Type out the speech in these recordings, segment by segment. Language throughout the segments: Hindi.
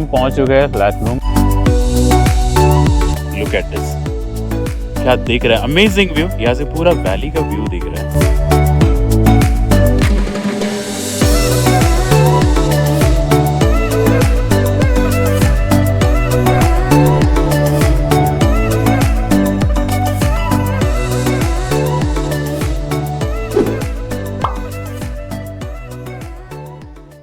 पहुंच चुके हैं लैटलूम। लुक एट दिस, क्या दिख रहा है, अमेजिंग व्यू। यहाँ से पूरा वैली का व्यू दिख रहा है।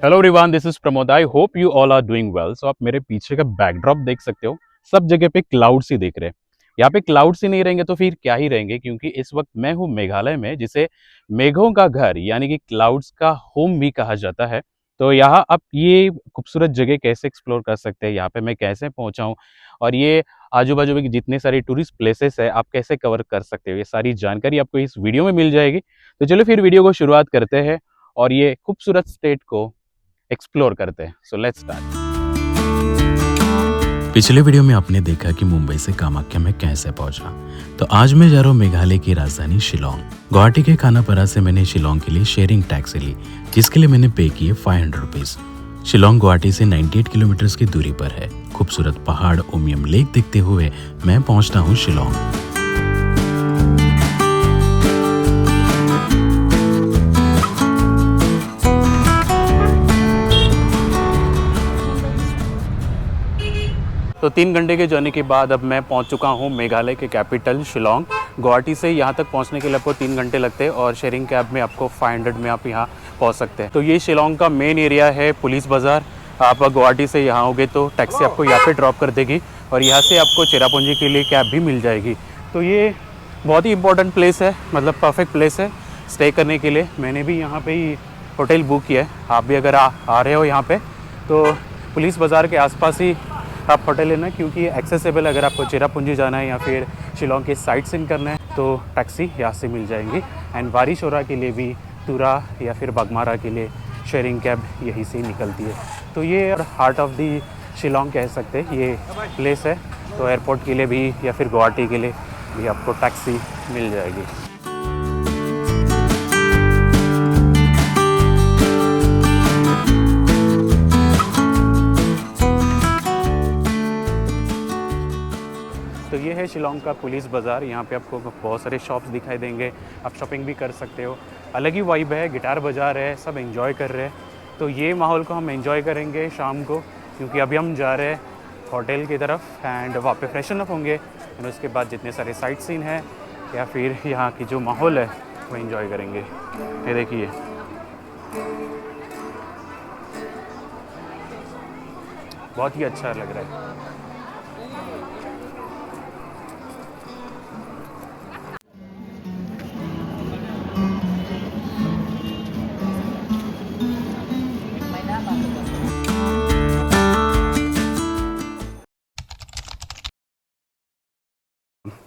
Hello everyone, this is Pramod. I hope you all are doing well. So आप मेरे पीछे का बैकड्रॉप देख सकते हो, सब जगह पे क्लाउड्स ही दिख रहे हैं। यहाँ पे क्लाउड्स ही नहीं रहेंगे तो फिर क्या ही रहेंगे, क्योंकि इस वक्त मैं हूँ मेघालय में, जिसे मेघों का घर यानी कि क्लाउड्स का होम भी कहा जाता है। तो यहाँ आप ये खूबसूरत जगह कैसे एक्सप्लोर कर सकते हैं, यहाँ पे मैं कैसे पहुँचा हूँ, और ये आजू बाजू में जितने सारे टूरिस्ट प्लेसेस है आप कैसे कवर कर सकते हो, ये सारी जानकारी आपको इस वीडियो में मिल जाएगी। तो चलो फिर वीडियो को शुरुआत करते हैं और ये खूबसूरत स्टेट को एक्सप्लोर करते हैं। So let's start. पिछले वीडियो में आपने देखा कि मुंबई से कामाख्या में कैसे पहुंचा, तो आज मैं जा रहा हूँ मेघालय की राजधानी शिलोंग। गुवाहाटी के खानापारा से मैंने शिलोंग के लिए शेयरिंग टैक्सी ली, जिसके लिए मैंने पे किए 500 रुपीज। शिलोंग गुवाहाटी से 98 किलोमीटर की दूरी पर है। खूबसूरत पहाड़, उमियम लेक देखते हुए मैं पहुंचता हूँ शिलोंग। तो 3 घंटे के जर्नी के बाद अब मैं पहुंच चुका हूं मेघालय के कैपिटल शिलोंग। गुवाहाटी से यहां तक पहुंचने के लिए आपको 3 घंटे लगते हैं और शेयरिंग कैब में आपको 500 में आप यहां पहुंच सकते हैं। तो ये शिलोंग का मेन एरिया है, पुलिस बाज़ार। आप गुवाहाटी से यहाँ आओगे तो टैक्सी आपको यहाँ पे ड्रॉप कर देगी और यहाँ से आपको चेरापूंजी के लिए कैब भी मिल जाएगी। तो ये बहुत ही इंपॉर्टेंट प्लेस है, मतलब परफेक्ट प्लेस है स्टे करने के लिए। मैंने भी यहाँ पे ही होटल बुक किया है। आप भी अगर आ रहे हो यहाँ पे तो पुलिस बाज़ार के आसपास ही आप होटल लेना, क्योंकि ये एक्सेसिबल। अगर आपको चेरापूंजी जाना है या फिर शिलोंग के साइट सीइंग करना है तो टैक्सी यहाँ से मिल जाएंगी। एंड वारीशोरा के लिए भी, तुरा या फिर बागमारा के लिए शेयरिंग कैब यहीं से निकलती है। तो ये हार्ट ऑफ दी शिलोंग कह सकते हैं ये प्लेस है। तो एयरपोर्ट के लिए भी या फिर गुवाहाटी के लिए भी आपको टैक्सी मिल जाएगी। तो ये है शिलोंग का पुलिस बाज़ार। यहाँ पे आपको बहुत सारे शॉप्स दिखाई देंगे, आप शॉपिंग भी कर सकते हो। अलग ही वाइब है, गिटार बजा रहे हैं, सब एंजॉय कर रहे हैं। तो ये माहौल को हम एंजॉय करेंगे शाम को, क्योंकि अभी हम जा रहे हैं होटल की तरफ एंड वहाँ पे फ्रेशन अप होंगे एंड उसके बाद जितने सारे साइट सीन है या फिर यहाँ की जो माहौल है वो एंजॉय करेंगे। ये देखिए, बहुत ही अच्छा लग रहा है।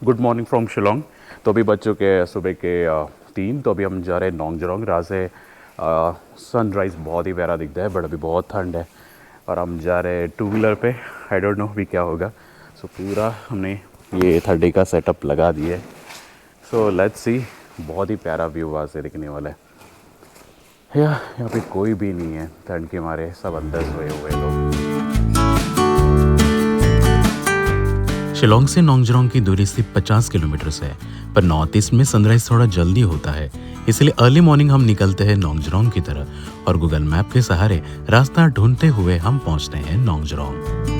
Good morning from Shillong. तो अभी बज चुके हैं सुबह के 3। तो अभी हम जा रहे हैं नोंगजरोंग। राह से सनराइज़ बहुत ही प्यारा दिखता है, बट अभी बहुत ठंड है और हम जा रहे हैं 2 व्हीलर पे। आई डोंट नो भी क्या होगा। सो पूरा हमने ये 30 का सेटअप लगा दिया है। सो लेट्स सी, बहुत ही प्यारा व्यू वहाँ से दिखने वाला है। यहाँ पे कोई भी नहीं है, ठंड के मारे सब अंदर सोए हुए लोग। शिलोंग से नोंगजरोंग की दूरी सिर्फ 50 किलोमीटर है, पर नॉर्थ ईस्ट में सनराइज थोड़ा जल्दी होता है, इसलिए अर्ली मॉर्निंग हम निकलते हैं नोंगजरोंग की तरफ और गूगल मैप के सहारे रास्ता ढूंढते हुए हम पहुंचते हैं नोंगजरोंग।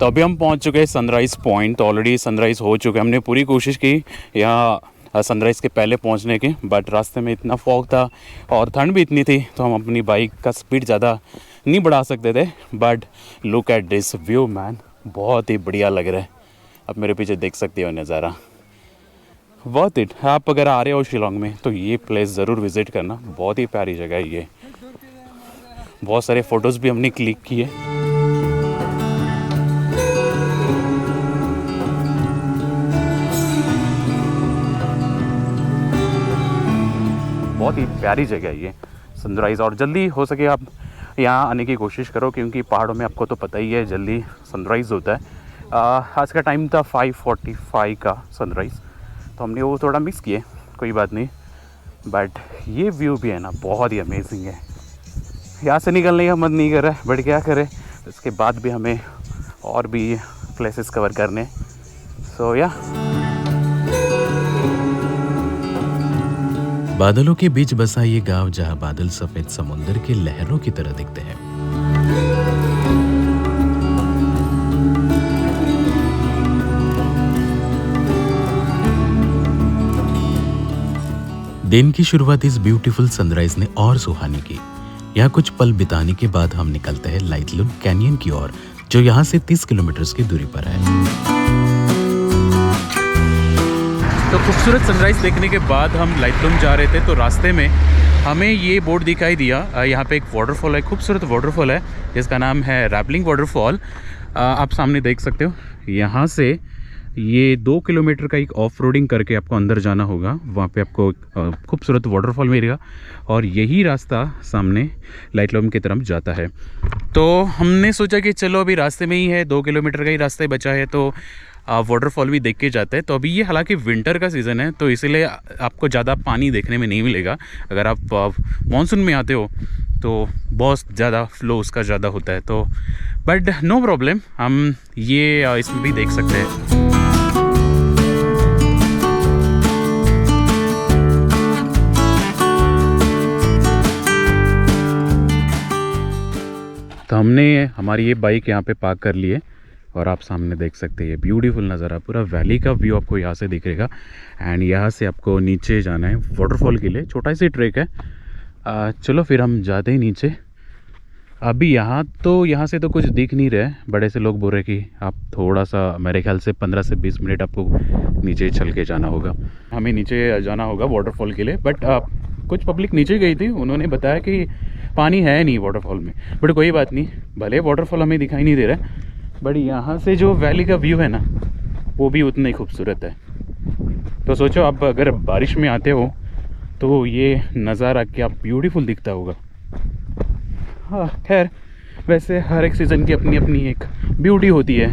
तो अभी हम पहुंच चुके हैं सनराइज़ पॉइंट। तो ऑलरेडी सनराइज़ हो चुका है। हमने पूरी कोशिश की यहाँ सनराइज़ के पहले पहुंचने की, बट रास्ते में इतना फॉग था और ठंड भी इतनी थी तो हम अपनी बाइक का स्पीड ज़्यादा नहीं बढ़ा सकते थे। But look at this view man, बहुत ही बढ़िया लग रहा है। अब मेरे पीछे देख सकते हो नज़ारा, वर्थ इट। आप अगर आ रहे हो शिलोंग में तो ये प्लेस ज़रूर विज़िट करना, बहुत ही प्यारी जगह है ये। बहुत सारे फ़ोटोज़ भी हमने क्लिक किए। बहुत ही प्यारी जगह है ये, सनराइज़। और जल्दी हो सके आप यहाँ आने की कोशिश करो, क्योंकि पहाड़ों में आपको तो पता ही है जल्दी सनराइज़ होता है। आज का टाइम था 5:45 का सनराइज़, तो हमने वो थोड़ा मिस किए, कोई बात नहीं। बट ये व्यू भी है ना बहुत ही अमेजिंग है। यहाँ से निकलने का मन नहीं कर रहा है, बट क्या करें, इसके बाद भी हमें और भी प्लेसेस कवर करने। सो या बादलों के बीच बसा ये गांव जहां बादल सफेद समुंदर के लहरों की तरह दिखते हैं। दिन की शुरुआत इस ब्यूटीफुल सनराइज ने और सुहानी की। यहाँ कुछ पल बिताने के बाद हम निकलते हैं लाइटलूम कैनियन की ओर, जो यहाँ से 30 किलोमीटर की दूरी पर है। तो खूबसूरत सनराइज़ देखने के बाद हम लाइटलूम जा रहे थे, तो रास्ते में हमें ये बोर्ड दिखाई दिया। यहाँ पे एक वाटरफॉल है, खूबसूरत वाटरफॉल है, जिसका नाम है रैपलिंग वाटरफॉल। आप सामने देख सकते हो। यहाँ से ये 2 किलोमीटर का एक ऑफ रोडिंग करके आपको अंदर जाना होगा। वहाँ पे आपको खूबसूरत वाटरफॉल मिलेगा, और यही रास्ता सामने लाइटलूम की तरफ जाता है। तो हमने सोचा कि चलो अभी रास्ते में ही है, 2 किलोमीटर का ही रास्ता बचा है, तो वाटरफॉल भी देख के जाते हैं। तो अभी ये हालांकि विंटर का सीज़न है, तो इसीलिए आपको ज़्यादा पानी देखने में नहीं मिलेगा। अगर आप मानसून में आते हो तो बहुत ज़्यादा फ्लो उसका ज़्यादा होता है। तो बट नो प्रॉब्लम, हम ये इसमें भी देख सकते हैं। तो हमने हमारी ये बाइक यहाँ पे पार्क कर ली है, और आप सामने देख सकते हैं ये ब्यूटीफुल नज़ारा, पूरा वैली का व्यू आपको यहाँ से दिखेगा। एंड यहाँ से आपको नीचे जाना है वाटरफॉल के लिए, छोटा सी ट्रैक है। चलो फिर हम जाते हैं नीचे। अभी यहाँ से तो कुछ दिख नहीं रहा है, बड़े से लोग बोल रहे कि आप थोड़ा सा, मेरे ख्याल से 15 से 20 मिनट आपको नीचे चल के जाना होगा। हमें नीचे जाना होगा वाटरफॉल के लिए, बट कुछ पब्लिक नीचे गई थी, उन्होंने बताया कि पानी है नहीं वाटरफॉल में। बट कोई बात नहीं, भले वाटरफॉल हमें दिखाई नहीं दे रहा है, बट यहाँ से जो वैली का व्यू है ना, वो भी उतना ही खूबसूरत है। तो सोचो आप अगर बारिश में आते हो तो ये नज़ारा क्या ब्यूटीफुल दिखता होगा। हाँ खैर, वैसे हर एक सीज़न की अपनी अपनी एक ब्यूटी होती है।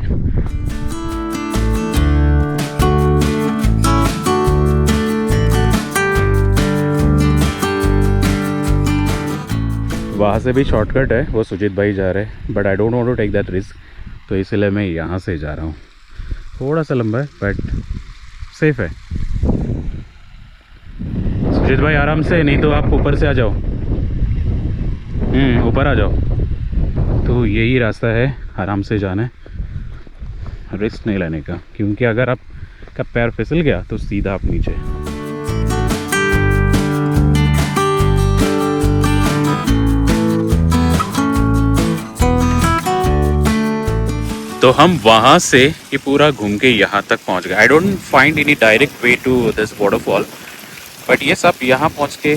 वहाँ से भी शॉर्टकट है, वो सुजीत भाई जा रहे हैं, but I don't want to take that risk, तो इसलिए मैं यहाँ से जा रहा हूँ। थोड़ा सा लंबा है बट सेफ है। सुजीत भाई आराम से, नहीं तो आप ऊपर से आ जाओ। ऊपर आ जाओ। तो यही रास्ता है, आराम से जाना है, रिस्क नहीं लेने का, क्योंकि अगर आपका पैर फिसल गया तो सीधा आप नीचे। तो हम वहाँ से ये पूरा घूम के यहाँ तक पहुँच गए। I don't find any direct way to this waterfall, but ये सब यहाँ पहुँच के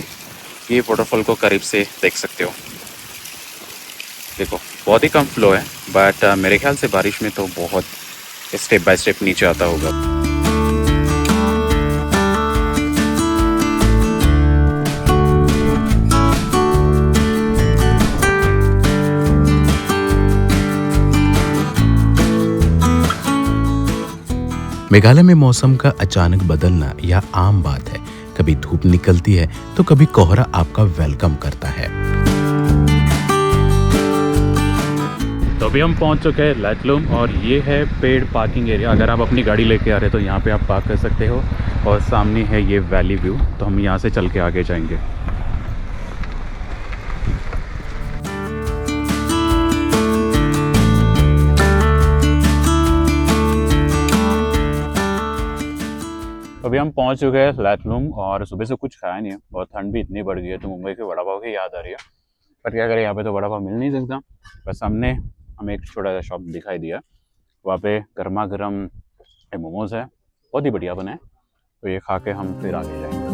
ये वाटरफॉल को करीब से देख सकते हो। देखो बहुत ही कम फ्लो है, बट मेरे ख्याल से बारिश में तो बहुत स्टेप बाय स्टेप नीचे आता होगा। मेघालय में मौसम का अचानक बदलना यह आम बात है। कभी धूप निकलती है तो कभी कोहरा आपका वेलकम करता है। तो अभी हम पहुंच चुके हैं लाइटलूम, और ये है पेड पार्किंग एरिया। अगर आप अपनी गाड़ी लेके आ रहे हो तो यहाँ पे आप पार्क कर सकते हो, और सामने है ये वैली व्यू। तो हम यहाँ से चल के आगे जाएंगे। अभी हम पहुंच चुके हैं लाइटलूम, और सुबह से कुछ खाया नहीं है, और ठंड भी इतनी बढ़ गई है, तो मुंबई के वड़ा पाव की याद आ रही है। पर क्या करें, यहाँ पे तो वड़ा पाव मिल नहीं सकता। बस हमने हमें एक छोटा सा शॉप दिखाई दिया, वहाँ पे गर्मा गर्म मोमोज़ है, बहुत ही बढ़िया बने। तो ये खा के हम फिर आगे जाएंगे।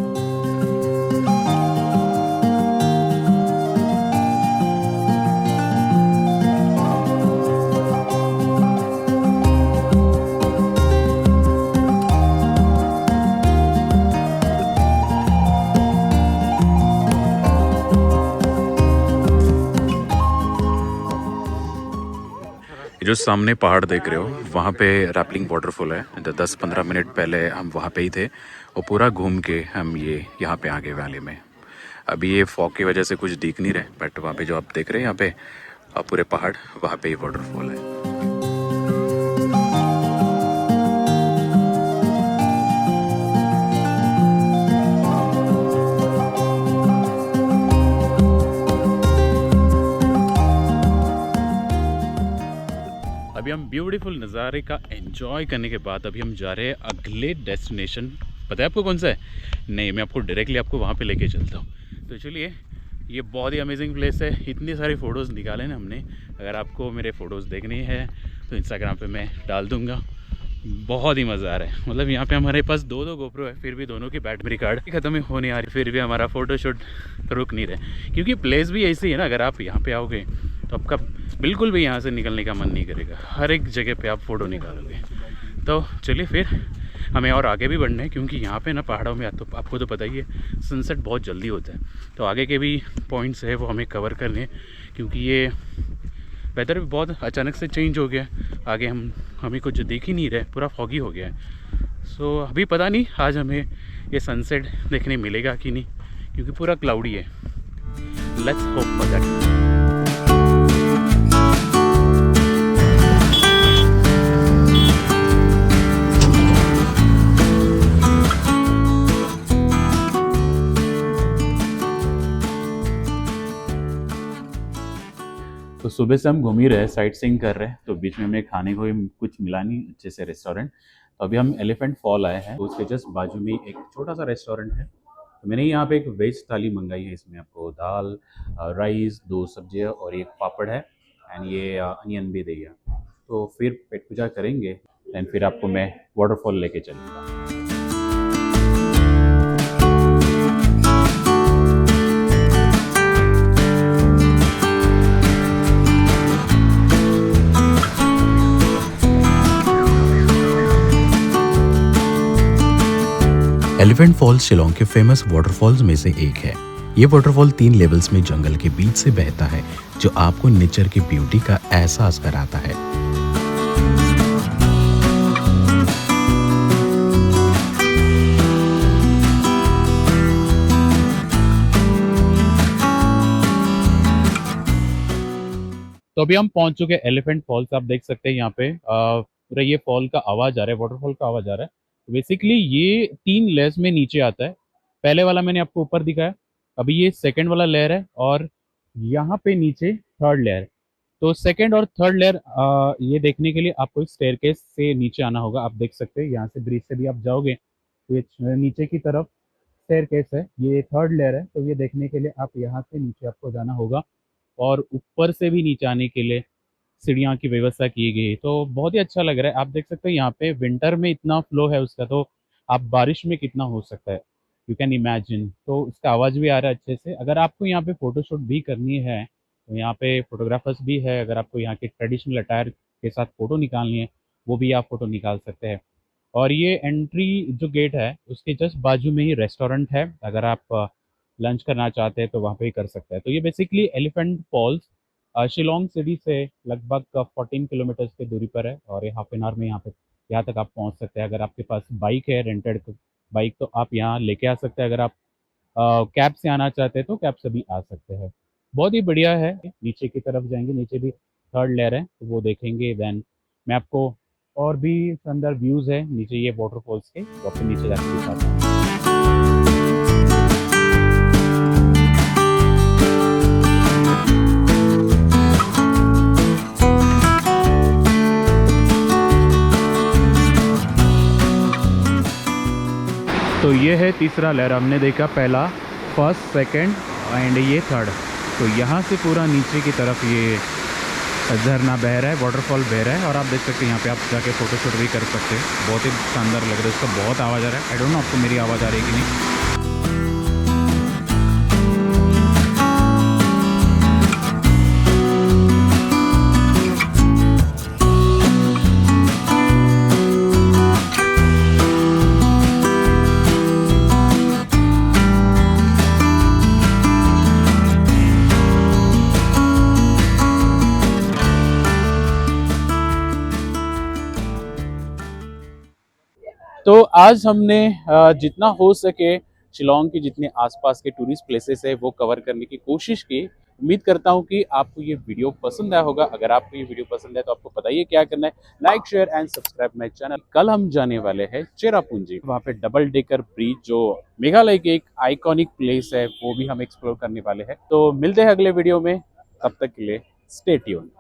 ये जो सामने पहाड़ देख रहे हो वहाँ पे रैपलिंग वाटरफॉल है। 10-15 मिनट पहले हम वहाँ पे ही थे और पूरा घूम के हम ये यहाँ पे आ गए वैली में। अभी ये फॉग की वजह से कुछ दिख नहीं रहे, बट वहाँ पे जो आप देख रहे हैं यहाँ पे पूरे पहाड़, वहाँ पे ही वाटरफॉल है। अभी हम ब्यूटीफुल नज़ारे का एंजॉय करने के बाद अभी हम जा रहे हैं अगले डेस्टिनेशन। पता है आपको कौन सा है? नहीं, मैं आपको डायरेक्टली आपको वहाँ पे लेके चलता हूँ। तो चलिए, ये बहुत ही अमेजिंग प्लेस है। इतनी सारी फ़ोटोज़ निकाले ना हमने। अगर आपको मेरे फ़ोटोज़ देखनी है तो इंस्टाग्राम पे मैं डाल दूँगा। बहुत ही मज़ा आ रहा है। मतलब यहाँ पे हमारे पास दो गोप्रो है, फिर भी दोनों की बैटरी कार्ड ख़त्म होने आ रही, फिर भी हमारा फ़ोटोशूट रुक नहीं रहे। क्योंकि प्लेस भी ऐसी है ना, अगर आप यहाँ पे आओगे तो आपका बिल्कुल भी यहाँ से निकलने का मन नहीं करेगा। हर एक जगह पे आप फ़ोटो निकालोगे। तो चलिए फिर हमें और आगे भी बढ़ना है, क्योंकि यहाँ पे ना पहाड़ों में तो आपको तो पता ही है सनसेट बहुत जल्दी होता है। तो आगे के भी पॉइंट्स है वो हमें कवर करने हैं, क्योंकि ये वेदर भी बहुत अचानक से चेंज हो गया। आगे हमें कुछ दिख ही नहीं रहा है, पूरा फॉगी हो गया है। सो अभी पता नहीं आज हमें ये सनसेट देखने मिलेगा कि नहीं, क्योंकि पूरा क्लाउडी है। Let's hope for that. तो सुबह से हम घूम ही रहे, साइट सीइंग कर रहे हैं। तो बीच में हमें खाने को भी कुछ मिला नहीं अच्छे से रेस्टोरेंट। तो अभी हम एलिफेंट फॉल आए हैं, तो उसके जस्ट बाजू में एक छोटा सा रेस्टोरेंट है। तो मैंने यहाँ पे एक वेज थाली मंगाई है। इसमें आपको दाल, राइस, 2 सब्जियाँ और एक पापड़ है, एंड ये अनियन भी दिया। तो फिर पेट पूजा करेंगे, एंड फिर आपको मैं वाटरफॉल लेके चलूँगा। एलिफेंट फॉल्स शिलोंग के फेमस वाटरफॉल्स में से एक है। ये वाटरफॉल 3 लेवल्स में जंगल के बीच से बहता है, जो आपको नेचर की ब्यूटी का एहसास कराता है। तो अभी हम पहुंच चुके हैं एलिफेंट फॉल्स। आप देख सकते हैं यहाँ पे पूरा ये फॉल का आवाज आ रहा है, वाटरफॉल का आवाज आ रहा है। बेसिकली ये 3 लेयर्स में नीचे आता है। पहले वाला मैंने आपको ऊपर दिखाया, अभी ये सेकंड वाला लेयर है, और यहाँ पे नीचे थर्ड लेयर। तो सेकंड और थर्ड लेयर ये देखने के लिए आपको एक स्टेयरकेस से नीचे आना होगा। आप देख सकते हैं यहाँ से ब्रिज से भी आप जाओगे तो ये नीचे की तरफ स्टेयरकेस है, ये थर्ड लेयर है। तो ये देखने के लिए आप यहाँ से नीचे आपको जाना होगा, और ऊपर से भी नीचे आने के लिए सीढ़ियाँ की व्यवस्था की गई है। तो बहुत ही अच्छा लग रहा है। आप देख सकते हैं यहाँ पे विंटर में इतना फ्लो है उसका, तो आप बारिश में कितना हो सकता है, यू कैन इमेजिन। तो इसका आवाज़ भी आ रहा है अच्छे से। अगर आपको यहाँ पे फ़ोटोशूट भी करनी है तो यहाँ पे फोटोग्राफर्स भी है। अगर आपको यहाँ के ट्रेडिशनल अटायर के साथ फ़ोटो निकालनी है, वो भी आप फ़ोटो निकाल सकते हैं। और ये एंट्री जो गेट है उसके जस्ट बाजू में ही रेस्टोरेंट है। अगर आप लंच करना चाहते हैं तो वहाँ पे ही कर सकते हैं। तो ये basically Elephant Falls Shillong city से लगभग 14 किलोमीटर्स की दूरी पर है, और हाफ एन आवर में यहाँ तक आप पहुँच सकते हैं। अगर आपके पास बाइक है, रेंटेड बाइक, तो आप यहाँ लेके आ सकते हैं। अगर आप कैब से आना चाहते हैं तो कैब से भी आ सकते हैं। बहुत ही बढ़िया है। नीचे की तरफ जाएंगे, नीचे भी थर्ड लेयर है तो वो देखेंगे। देन मैं आपको और भी शानदार व्यूज़ है नीचे ये वाटरफॉल्स के, तो आपको नीचे जाके दिखाता हूँ। तो ये है तीसरा लेयर। हमने देखा पहला, फर्स्ट, सेकंड एंड ये थर्ड। तो यहाँ से पूरा नीचे की तरफ ये झरना बह रहा है, वाटरफॉल बह रहा है, और आप देख सकते हैं यहाँ पे आप जाके फ़ोटोशूट भी कर सकते हैं। बहुत ही शानदार लग रहा है। इसका बहुत आवाज़ आ रहा है। आई डोंट नो आपको मेरी आवाज़ आ रही है कि नहीं। तो आज हमने जितना हो सके शिलोंग की जितने आसपास के टूरिस्ट प्लेसेस है वो कवर करने की कोशिश की। उम्मीद करता हूँ कि आपको ये वीडियो पसंद आया होगा। अगर आपको ये वीडियो पसंद है तो आपको बताइए क्या करना है, like share and subscribe my channel. कल हम जाने वाले हैं चेरापूंजी, वहाँ पे डबल डेकर ब्रिज जो मेघालय की एक आइकॉनिक प्लेस है वो भी हम एक्सप्लोर करने वाले हैं। तो मिलते हैं अगले वीडियो में, तब तक के लिए स्टे ट्यून्ड।